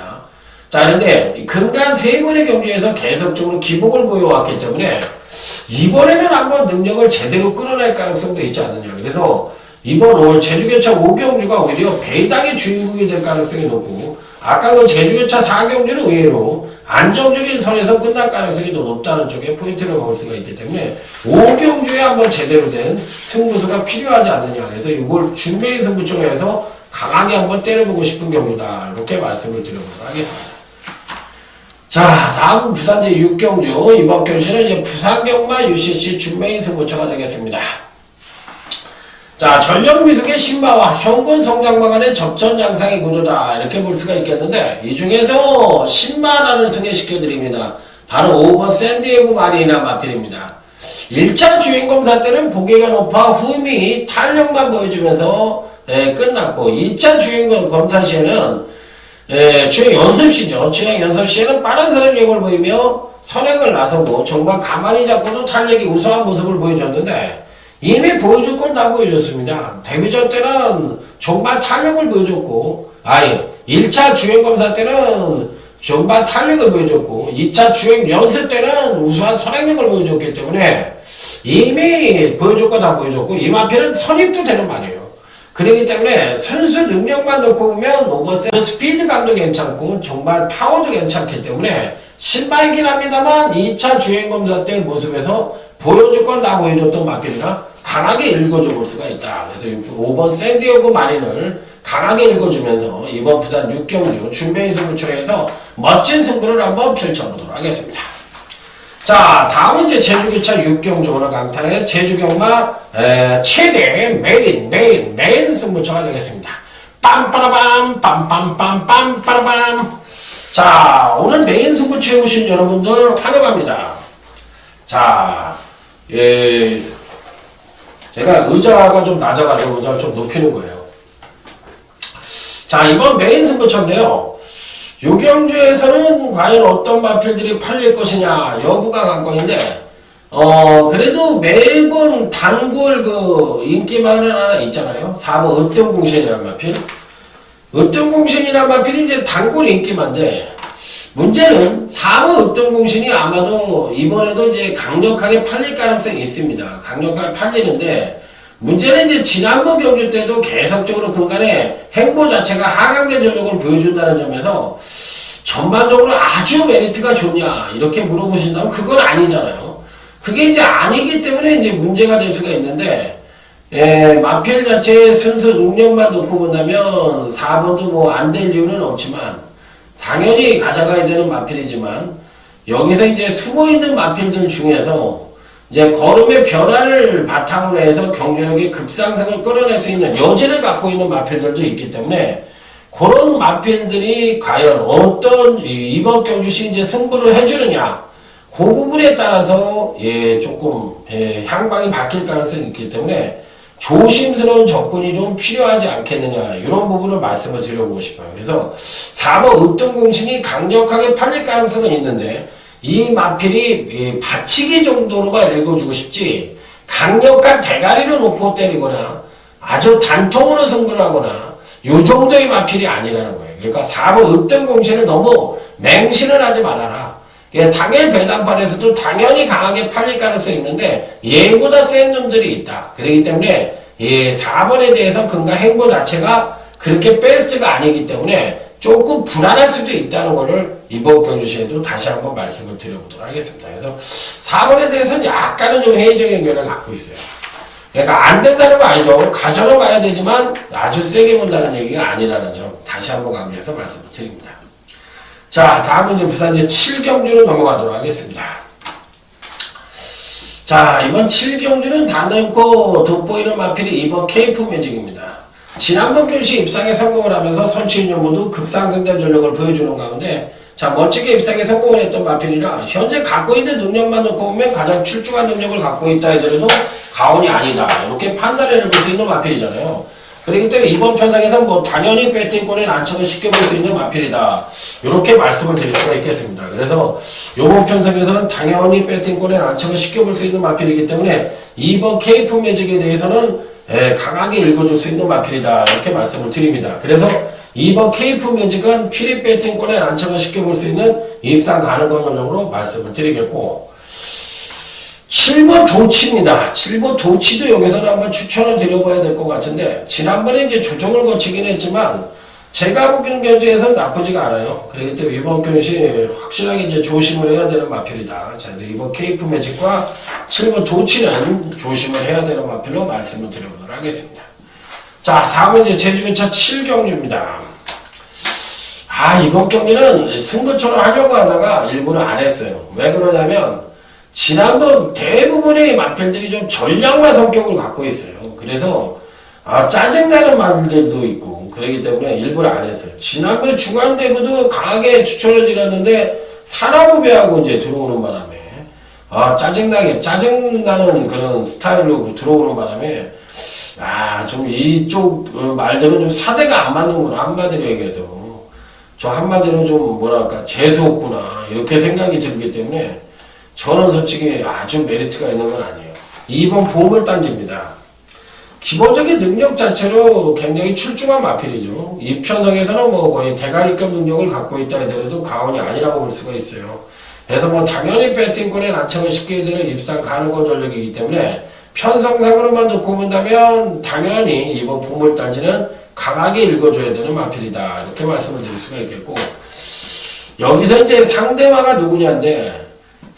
자, 그런데 근간 3번의 경주에서 계속적으로 기복을 보여왔기 때문에 이번에는 한번 능력을 제대로 끌어낼 가능성도 있지 않느냐. 그래서 이번 제주교차 5경주가 오히려 배당의 주인공이 될 가능성이 높고 아까 그 제주교차 4경주는 의외로 안정적인 선에서 끝날 가능성이 더 높다는 쪽에 포인트를 먹을 수가 있기 때문에 5경주에 한번 제대로 된 승부수가 필요하지 않느냐. 그래서 이걸 준비의 승부처럼 해서 강하게 한번 때려보고 싶은 경주다. 이렇게 말씀을 드려보도록 하겠습니다. 자, 다음 부산제 6경주. 이번 경주는 이제 부산경마 UCC 준매인 승부처가 되겠습니다. 자, 전력미숙의 신마와 현군 성장마 간의 접전 양상의 구조다. 이렇게 볼 수가 있겠는데, 이 중에서 신마라는 소개시켜드립니다. 바로 5번 샌디에고 마리나 마필입니다. 1차 주행검사 때는 보기가 높아 후미 탄력만 보여주면서 끝났고, 2차 주행검사 시에는 주행 연습시죠. 주행 연습시에는 빠른 선행력을 보이며 선행을 나서고 정말 가만히 잡고도 탄력이 우수한 모습을 보여줬는데, 이미 보여줄 건 다 보여줬습니다. 데뷔전 때는 정말 탄력을 보여줬고, 1차 주행검사 때는 정말 탄력을 보여줬고, 2차 주행 연습 때는 우수한 선행력을 보여줬기 때문에 이미 보여줄 거 다 보여줬고, 이 마필은 선입도 되는 말이에요. 그렇기 때문에 선수 능력만 놓고 보면 오버셋 스피드감도 괜찮고, 정말 파워도 괜찮기 때문에 신마이긴 합니다만 2차 주행검사 때 모습에서 보여줄 건 다 보여줬던 마필이라 강하게 읽어줘 볼 수가 있다. 그래서 5번 샌디에고 마린을 강하게 읽어주면서 이번 부산 6경주 준비의 승부처에서 멋진 승부를 한번 펼쳐보도록 하겠습니다. 자, 다음은 이제 제주기차 6경주 오늘 강타의 제주경마 최대 메인 승부처가 되겠습니다. 빰빠라밤 빰빰빰빰빠라밤. 자, 오늘 메인 승부처에 오신 여러분들 환영합니다. 자, 제가 의자가 좀 낮아가지고 의자를 좀 높이는 거예요. 자, 이번 메인 승부처인데요. 요 경주에서는 과연 어떤 마필들이 팔릴 것이냐 여부가 관건인데, 그래도 매번 단골 인기만은 하나 있잖아요. 4번 으뜸공신이라는 마필. 으뜸공신이라는 마필이 이제 단골 인기만데, 문제는 4번 으뜸공신이 아마도 이번에도 이제 강력하게 팔릴 가능성이 있습니다. 강력하게 팔리는데, 문제는 이제 지난번 경주 때도 계속적으로 근간에 행보 자체가 하강된 전력을 보여준다는 점에서 전반적으로 아주 메리트가 좋냐 이렇게 물어보신다면 그건 아니잖아요. 그게 이제 아니기 때문에 이제 문제가 될 수가 있는데, 마필 자체의 순수 능력만 놓고 본다면 4번도 뭐 안 될 이유는 없지만 당연히 가져가야 되는 마필이지만, 여기서 이제 숨어있는 마필들 중에서 이제 걸음의 변화를 바탕으로 해서 경주력의 급상승을 끌어낼 수 있는 여지를 갖고 있는 마필들도 있기 때문에 그런 마필들이 과연 어떤 이번 경주시 이제 승부를 해주느냐, 그 부분에 따라서 조금 향방이 바뀔 가능성이 있기 때문에 조심스러운 접근이 좀 필요하지 않겠느냐, 이런 부분을 말씀을 드려보고 싶어요. 그래서 4번 으뜸공신이 강력하게 팔릴 가능성은 있는데 이 마필이 받치기 정도로만 읽어주고 싶지 강력한 대가리를 놓고 때리거나 아주 단통으로 승부를 하거나 요 정도의 마필이 아니라는 거예요. 그러니까 4번 으뜸공신을 너무 맹신을 하지 말아라. 당일 배당판에서도 당연히 강하게 팔릴 가능성이 있는데 얘보다 센 놈들이 있다. 그렇기 때문에 4번에 대해서 근가 행보 자체가 그렇게 베스트가 아니기 때문에 조금 불안할 수도 있다는 것을 이번 경주시에도 다시 한번 말씀을 드려보도록 하겠습니다. 그래서 4번에 대해서는 약간은 좀 회의적인 의견을 갖고 있어요. 그러니까 안 된다는 거 아니죠. 가져는 가야 되지만 아주 세게 본다는 얘기가 아니라는 점 다시 한번 강조해서 말씀을 드립니다. 자, 다음은 이제 부산 이제 7경주로 넘어가도록 하겠습니다. 자, 이번 7경주는 단언코 돋보이는 마필이 이번 케이프 매직입니다. 지난번 경시 입상에 성공을 하면서 선취인연 모두 급상승된 전력을 보여주는 가운데, 자, 멋지게 입상에 성공을 했던 마필이라 현재 갖고 있는 능력만 놓고 보면 가장 출중한 능력을 갖고 있다 하더라도 가온이 아니다, 이렇게 판단을 해볼 수 있는 마필이잖아요. 그렇기 때문에 이번 편성에서 뭐 당연히 배팅권에 난척을 시켜볼 수 있는 마필이다, 이렇게 말씀을 드릴 수가 있겠습니다. 그래서 이번 편성에서는 당연히 배팅권에 난척을 시켜볼 수 있는 마필이기 때문에 이번 케이프 매직에 대해서는 강하게 읽어줄 수 있는 마필이다, 이렇게 말씀을 드립니다. 그래서 이번 케이프 매직은 피리 배팅권에 난척을 시켜볼 수 있는 입상 가능한 전형으로 말씀을 드리겠고, 7번 도치입니다. 7번 도치도 여기서는 한번 추천을 드려봐야 될 것 같은데, 지난번에 이제 조정을 거치긴 했지만 제가 보기는 견제에서 나쁘지가 않아요. 그렇기 때문에 이번 경시 확실하게 이제 조심을 해야 되는 마필이다. 자, 그래서 이번 케이프 매직과 7번 도치는 조심을 해야 되는 마필로 말씀을 드려보도록 하겠습니다. 자, 다음은 이제 제주교차 7경주입니다. 이번 경기는 승부처럼 하려고 하다가 일부러 안 했어요. 왜 그러냐면 지난번 대부분의 마필들이 좀 전략화 성격을 갖고 있어요. 그래서 짜증나는 말들도 있고 그렇기 때문에 일부러 안 했어요. 지난번에 주간대부도 강하게 추천을 드렸는데 사나무배하고 이제 들어오는 바람에 짜증나는 그런 스타일로 들어오는 바람에 좀 이쪽 말들은 좀 사대가 안 맞는구나, 한마디로 얘기해서. 저 한마디로 좀 뭐랄까 재수없구나, 이렇게 생각이 들기 때문에 저는 솔직히 아주 메리트가 있는 건 아니에요. 2번 보물단지입니다. 기본적인 능력 자체로 굉장히 출중한 마필이죠. 이 편성에서는 뭐 거의 대가리급 능력을 갖고 있다 하더라도 가온이 아니라고 볼 수가 있어요. 그래서 뭐 당연히 배팅권에 난척을 쉽게 되는 입상 가능한 전력이기 때문에 편성상으로만 놓고 본다면 당연히 이번 보물단지는 강하게 읽어줘야 되는 마필이다, 이렇게 말씀을 드릴 수가 있겠고, 여기서 이제 상대마가 누구냐인데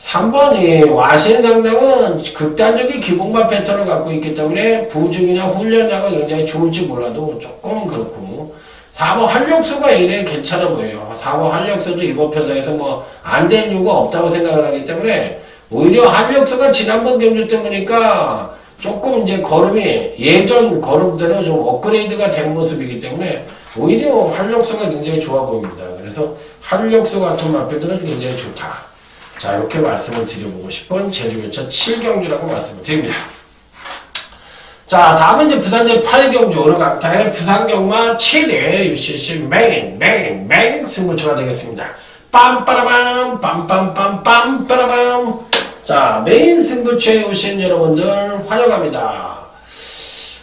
3번 이 와신 상당은 극단적인 기복마 패턴을 갖고 있기 때문에 부중이나 훈련자가 굉장히 좋을지 몰라도 조금 그렇고, 4번 활력수가 이래 괜찮아 보여요. 4번 활력수도 이번 편성에서 뭐 안 된 이유가 없다고 생각을 하기 때문에 오히려 활력수가 지난번 경주 때 보니까 조금 이제 걸음이 예전 걸음대로 좀 업그레이드가 된 모습이기 때문에 오히려 활력수가 굉장히 좋아 보입니다. 그래서 활력수 같은 마필들은 굉장히 좋다. 자, 이렇게 말씀을 드려보고 싶은 제주교차 7경주라고 말씀을 드립니다. 자, 다음은 이제 부산 이제 8경주, 오늘 강타의 부산경마 최대 UCC 메인 승부처가 되겠습니다. 빰빠라밤 빰빰빰빰. 자, 메인 승부처에 오신 여러분들 환영합니다.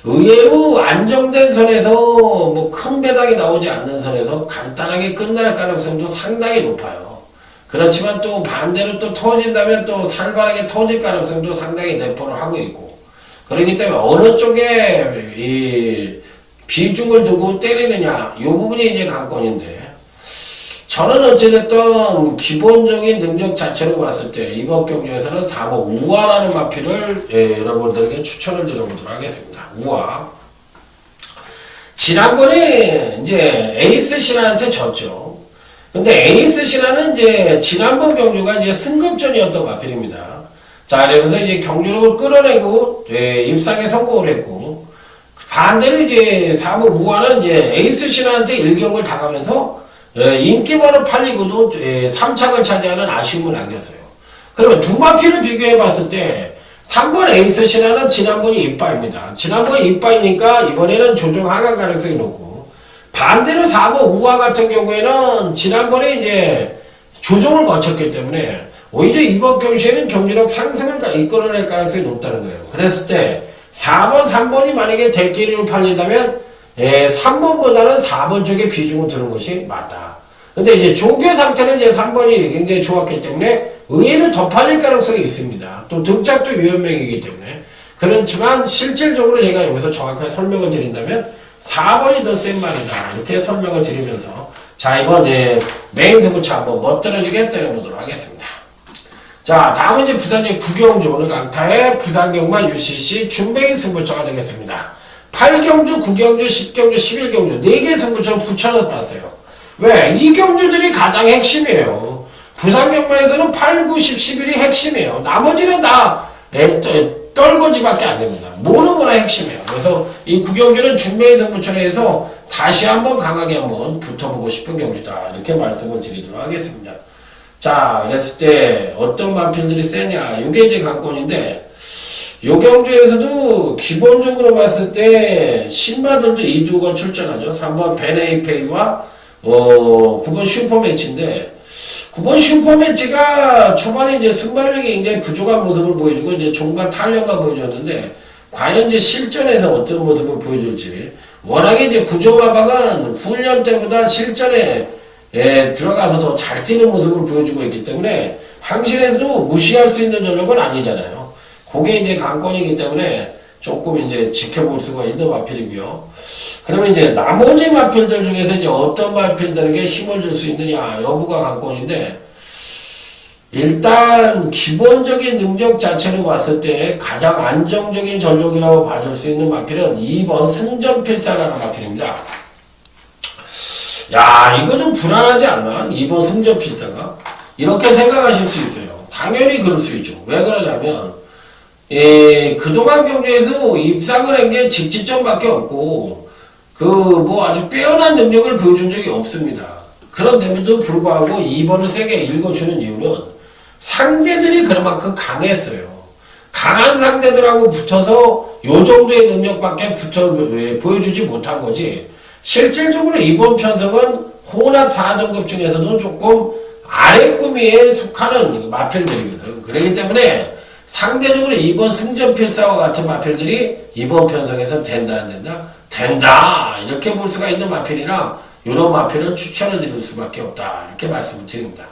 의외로 안정된 선에서 뭐 큰 배당이 나오지 않는 선에서 간단하게 끝날 가능성도 상당히 높아요. 그렇지만 또 반대로 또 터진다면 또 살벌하게 터질 가능성도 상당히 내포를 하고 있고, 그렇기 때문에 어느 쪽에 이 비중을 두고 때리느냐, 이 부분이 이제 관건인데, 저는 어찌됐든 기본적인 능력 자체로 봤을 때 이번 경주에서는 4번 우아라는 마필을 여러분들에게 추천을 드려보도록 하겠습니다. 우아. 지난번에 이제 에이스 신화한테 졌죠. 근데 에이스 신화는 이제 지난번 경주가 이제 승급전이었던 마필입니다. 자, 그래서 이제 경주력을 끌어내고 입상에 성공을 했고, 반대로 이제 3번 우화는 이제 에이스 신한테 일격을 당하면서 인기번호 팔리고도 3착을 차지하는 아쉬움을 남겼어요. 그러면 두 마피를 비교해 봤을 때 3번 에이스 신한은 지난번이 이빠입니다. 지난번이 이빠이니까 이번에는 조정 하강 가능성이 높고, 반대로 4번 우화 같은 경우에는 지난번에 이제 조정을 거쳤기 때문에 오히려 이번 경시에는 경제력 상승을 이끌어낼 가능성이 높다는 거예요. 그랬을 때 4번, 3번이 만약에 대끼리로 팔린다면 3번보다는 4번 쪽에 비중을 두는 것이 맞다. 근데 이제 조교 상태는 이제 3번이 굉장히 좋았기 때문에 의외로 더 팔릴 가능성이 있습니다. 또 등짝도 유연명이기 때문에. 그렇지만 실질적으로 제가 여기서 정확하게 설명을 드린다면 4번이 더 센 말이다. 이렇게 설명을 드리면서 자, 이번 메인 승부처 한번 멋들어지게 때려보도록 하겠습니다. 자, 다음은 이제 부산역 구경주, 오늘 강타의 부산경마 UCC 준메인 승부처가 되겠습니다. 8경주, 9경주, 10경주, 11경주 4개 승부처를 붙여서 봤어요. 왜? 이 경주들이 가장 핵심이에요. 부산경마에서는 8, 9, 10, 11이 핵심이에요. 나머지는 다 떨거지밖에 안 됩니다. 모르는 거나 핵심이에요. 그래서 이 구경주는 준메인 승부처로 해서 다시 한번 강하게 한번 붙어보고 싶은 경주다. 이렇게 말씀을 드리도록 하겠습니다. 자, 그랬을 때 어떤 마필들이 세냐. 이게 이제 관건인데, 요 경주에서도 기본적으로 봤을 때 신마들도 2두가 출전하죠. 3번 베네이페이와 9번 슈퍼매치인데, 9번 슈퍼매치가 초반에 이제 순발력이 굉장히 부족한 모습을 보여주고 이제 종반 탄력만 보여줬는데, 과연 이제 실전에서 어떤 모습을 보여줄지. 워낙에 이제 구조마방은 훈련 때보다 실전에 들어가서 더 잘 뛰는 모습을 보여주고 있기 때문에 항실에서도 무시할 수 있는 전력은 아니잖아요. 그게 이제 관건이기 때문에 조금 이제 지켜볼 수가 있는 마필이고요. 그러면 이제 나머지 마필들 중에서 이제 어떤 마필들에게 힘을 줄 수 있느냐 여부가 관건인데, 일단 기본적인 능력 자체로 봤을 때 가장 안정적인 전력이라고 봐줄 수 있는 마필은 2번 승전필사라는 마필입니다. 야, 이거 좀 불안하지 않나? 2번 승전필사가? 이렇게 생각하실 수 있어요. 당연히 그럴 수 있죠. 왜 그러냐면 그동안 경주에서 입상을 한 게 직지점밖에 없고 뭐 아주 빼어난 능력을 보여준 적이 없습니다. 그런데도 불구하고 2번을 세게 읽어주는 이유는 상대들이 그만큼 강했어요. 강한 상대들하고 붙어서 요 정도의 능력밖에 보여주지 못한 거지, 실질적으로 이번 편성은 혼합 4등급 중에서도 조금 아래 구미에 속하는 마필들이거든. 그렇기 때문에 상대적으로 이번 승전필사와 같은 마필들이 이번 편성에서 된다 안 된다? 된다! 이렇게 볼 수가 있는 마필이라 이런 마필은 추천을 드릴 수밖에 없다. 이렇게 말씀을 드립니다.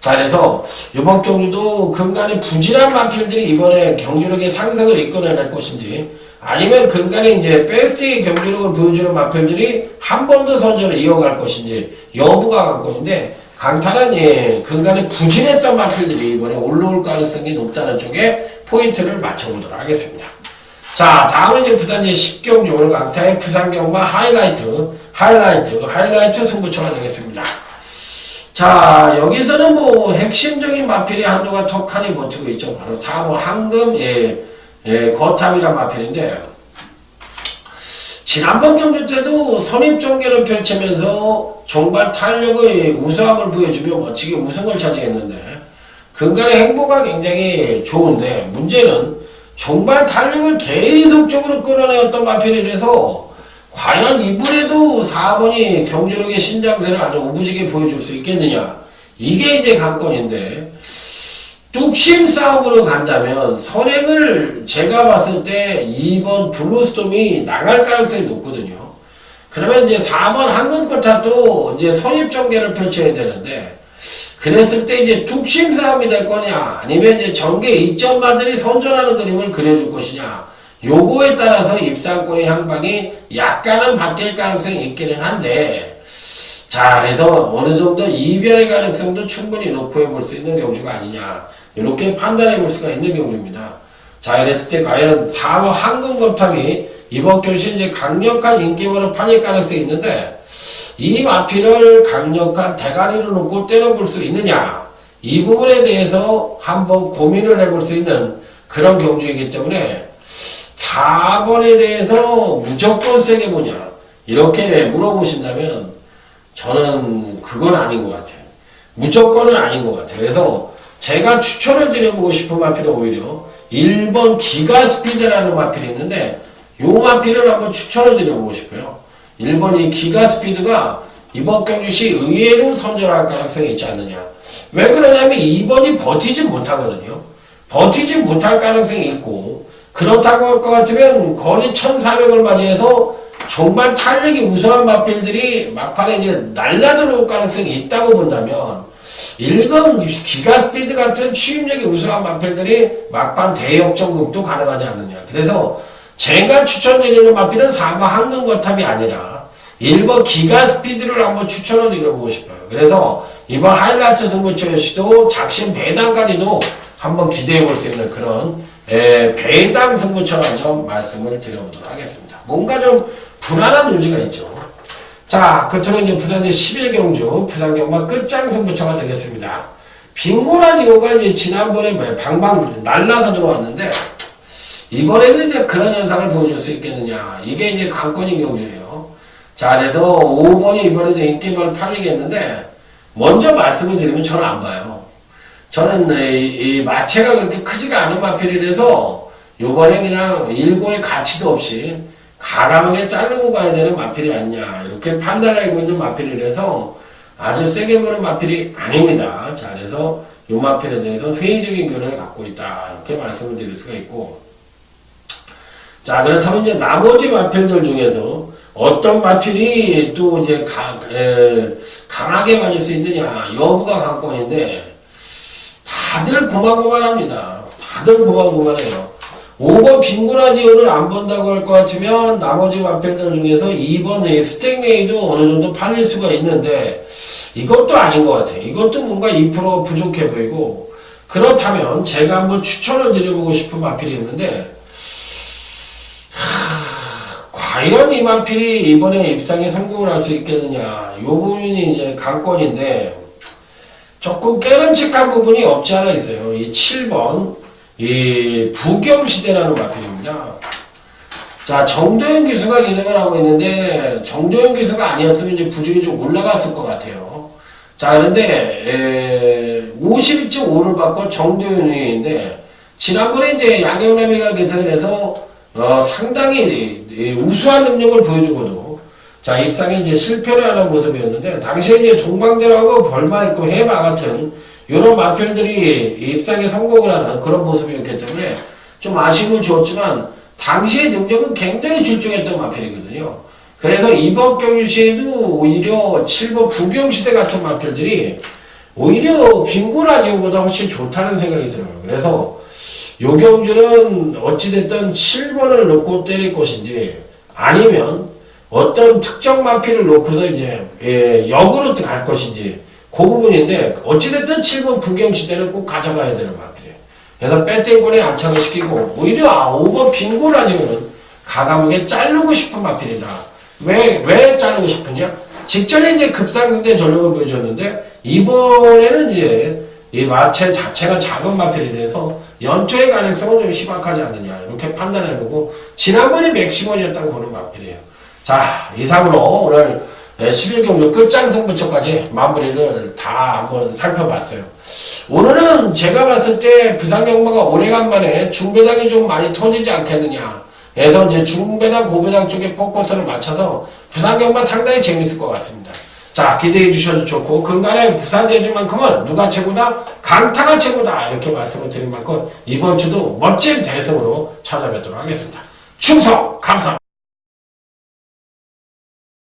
자, 그래서 이번 경주도 근간에 부진한 마필들이 이번에 경주력의 상승을 이끌어낼 것인지, 아니면 근간에 이제 베스트의 경주력을 보여주는 마필들이 한 번 더 선전을 이어갈 것인지 여부가 관건인데, 강타는 근간에 부진했던 마필들이 이번에 올라올 가능성이 높다는 쪽에 포인트를 맞춰보도록 하겠습니다. 자, 다음은 이제 부산 10경주, 오늘 강타의 부산경마 하이라이트 승부처가 되겠습니다. 자, 여기서는 뭐 핵심적인 마필이 한두가 턱하니 버티고 있죠. 바로 4번 황금 거탑이란 마필인데, 지난번 경주 때도 선입종계를 펼치면서 종반 탄력의 우수함을 보여주며 멋지게 우승을 차지했는데, 근간의 행보가 굉장히 좋은데, 문제는 종반 탄력을 계속적으로 끌어내었던 마필이라서 과연 이번에도 4번이 경주력의 신장세를 아주 오부지게 보여줄 수 있겠느냐, 이게 이제 관건인데, 뚝심 싸움으로 간다면 선행을 제가 봤을 때 2번 블루스톰이 나갈 가능성이 높거든요. 그러면 이제 4번 한금꽃탑도 이제 선입전개를 펼쳐야 되는데, 그랬을 때 이제 뚝심 싸움이 될 거냐, 아니면 이제 전개 이점마들이 선전하는 그림을 그려줄 것이냐, 요거에 따라서 입상권의 향방이 약간은 바뀔 가능성이 있기는 한데, 자, 그래서 어느 정도 이변의 가능성도 충분히 놓고 볼 수 있는 경주가 아니냐, 이렇게 판단해 볼 수가 있는 경주입니다. 자, 이랬을 때 과연 4번 황금검탑이 이번 경시 이제 강력한 인기번호 팔릴 가능성이 있는데, 이 마필을 강력한 대가리로 놓고 때려볼 수 있느냐, 이 부분에 대해서 한번 고민을 해볼 수 있는 그런 경주이기 때문에 4번에 대해서 무조건 세게 보냐 이렇게 물어보신다면 저는 그건 아닌 것 같아요. 무조건은 아닌 것 같아요. 그래서 제가 추천을 드려보고 싶은 마필은 오히려 1번 기가스피드라는 마필이 있는데 이 마필을 한번 추천을 드려보고 싶어요. 1번 이 기가스피드가 이번 경주시 의외로 선전할 가능성이 있지 않느냐. 왜 그러냐면 2번이 버티지 못하거든요. 버티지 못할 가능성이 있고 그렇다고 할 것 같으면 거리 1400을 맞이해서 정말 탄력이 우수한 마필들이 막판에 이제 날라들어올 가능성이 있다고 본다면 1번 기가스피드 같은 추임력이 우수한 마필들이 막판 대역전극도 가능하지 않느냐. 그래서 제가 추천드리는 마필은 4번 황금거탑이 아니라 1번 기가스피드를 한번 추천을 드려보고 싶어요. 그래서 이번 하이라이트 승부처에서도 작심 배당까지도 한번 기대해 볼 수 있는 그런 배당 승부처라는 점 말씀을 드려보도록 하겠습니다. 뭔가 좀 불안한 요지가 있죠. 자, 끝으로 이제 부산의 11경주 부산경마 끝장 승부처가 되겠습니다. 빙고라지오가 이제 지난번에 방방 날라서 들어왔는데 이번에는 이제 그런 현상을 보여줄 수 있겠느냐. 이게 이제 관건인 경주예요. 자, 그래서 5번이 이번에도 인기말 팔리겠는데 먼저 말씀을 드리면 저는 안 봐요. 저는 이 마체가 그렇게 크지가 않은 마필이라서 요번에 그냥 일고의 가치도 없이 가감하게 자르고 가야 되는 마필이 아니냐 이렇게 판단하고 있는 마필이라서 아주 세게 보는 마필이 아닙니다. 자, 그래서 요 마필에 대해서 회의적인 견해를 갖고 있다 이렇게 말씀을 드릴 수가 있고, 자, 그렇다면 이제 나머지 마필들 중에서 어떤 마필이 또 이제 강하게 맞을 수 있느냐 여부가 관건인데 다들 고만고만합니다. 다들 고만고만해요. 5번 빙고라지오를 안 본다고 할 것 같으면 나머지 마필들 중에서 2번 스택레이도 어느 정도 팔릴 수가 있는데 이것도 아닌 것 같아요. 이것도 뭔가 2% 부족해 보이고, 그렇다면 제가 한번 추천을 드려보고 싶은 마필이 있는데 과연 이 마필이 이번에 입상에 성공을 할 수 있겠느냐 이 부분이 이제 관건인데 조금 깨름칙한 부분이 없지 않아 있어요. 이 7번 이 부겸시대라는 마필입니다. 자, 정도현 기수가 기생을 하고 있는데 정도현 기수가 아니었으면 이제 부중이 좀 올라갔을 것 같아요. 자, 그런데 52.5를 받고 정도현인데 지난번에 이제 양경남이가 기생을 해서 상당히 우수한 능력을 보여주고도 자, 입상에 이제 실패를 하는 모습이었는데 당시에 이제 동방대로하고 벌마있고 해마 같은 이런 마필들이 입상에 성공을 하는 그런 모습이었기 때문에 좀 아쉬움을 주었지만 당시의 능력은 굉장히 출중했던 마필이거든요. 그래서 이번 경주시에도 오히려 7번 부경시대 같은 마필들이 오히려 빙고라지오보다 훨씬 좋다는 생각이 들어요. 그래서 요 경주는 어찌됐든 7번을 놓고 때릴 것인지 아니면 어떤 특정 마필을 놓고서 이제 역으로 갈 것인지 그 부분인데 어찌됐든 7번 부경시대를 꼭 가져가야 되는 마필이에요. 그래서 빼땡권에 안착을 시키고 오히려 5번 빙고라지오는 가감하게 자르고 싶은 마필이다. 왜 자르고 싶으냐? 직전에 이제 급상승된 전력을 보여줬는데 이번에는 이제 이 마체 자체가 작은 마필이라서 연투의 가능성은 좀 희박하지 않느냐 이렇게 판단해보고 지난번이 맥시멈이었다고 보는 마필이에요. 자, 이상으로 오늘 11경주 끝장 승부처까지 마무리를 다 한번 살펴봤어요. 오늘은 제가 봤을 때 부산경마가 오래간만에 중배당이 좀 많이 터지지 않겠느냐 해서 이제 중배당 고배당 쪽에 포커스를 맞춰서 부산경마 상당히 재밌을 것 같습니다. 자, 기대해 주셔도 좋고 근간에 부산 제주만큼은 누가 최고다? 강타가 최고다 이렇게 말씀을 드린 만큼 이번 주도 멋진 대승으로 찾아뵙도록 하겠습니다. 충성 감사합니다.